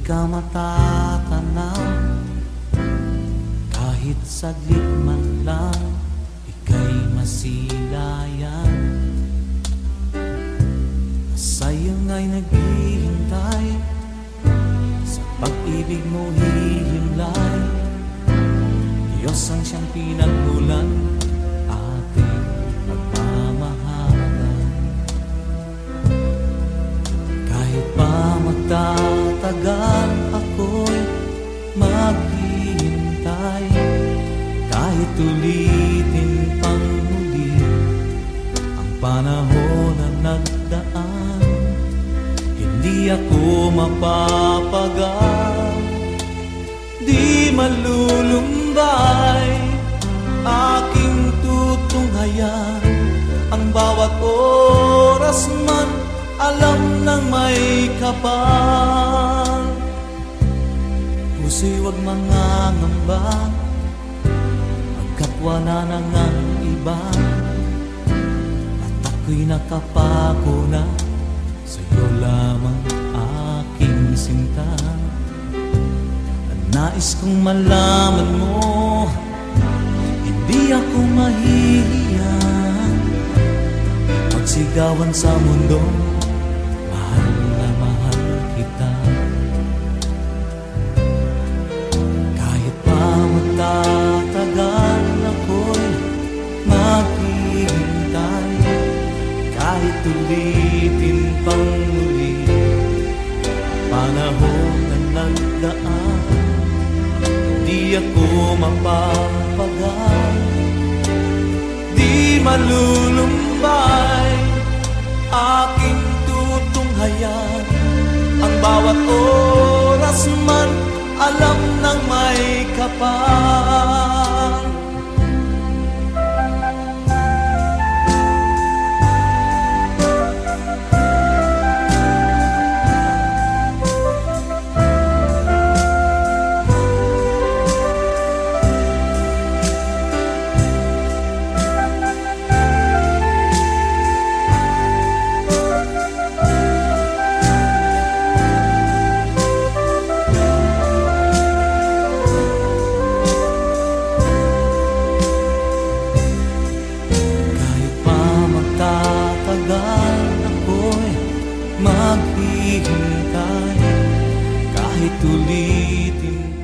ka matatanaw, kahit saglit man lang, ika'y masilayan. Sayang ay naghihintay, sa pag-ibig mo hihimlay. Diyos ang siyang pinagmulan, ating pagmamahalan. Kahit pa magtatagal, ako'y maghihintay. Kahit ulitin pang muli ang panahon na nagdaan, hindi ako mapapagal. Di malulumbay, aking tutunghayan ang bawat oras man, alam ng may kapal. Puso'y huwag mangangamba, magkapwa na ng ang iba, at ako'y nakapako na sa'yo lamang aking sinta. Nais kong malaman mo, hindi ako mahihiya magsigawan sa mundo, mahal na mahal kita. Kahit pa magtatagal, ako'y maghihintay. Kahit ulitin pang muli panahon na nagdaan, di ako mapapagal. Di malulumbay, aking tutunghayan ang bawat oras man, alam ng may kapal. Maghihintay kahit ulitin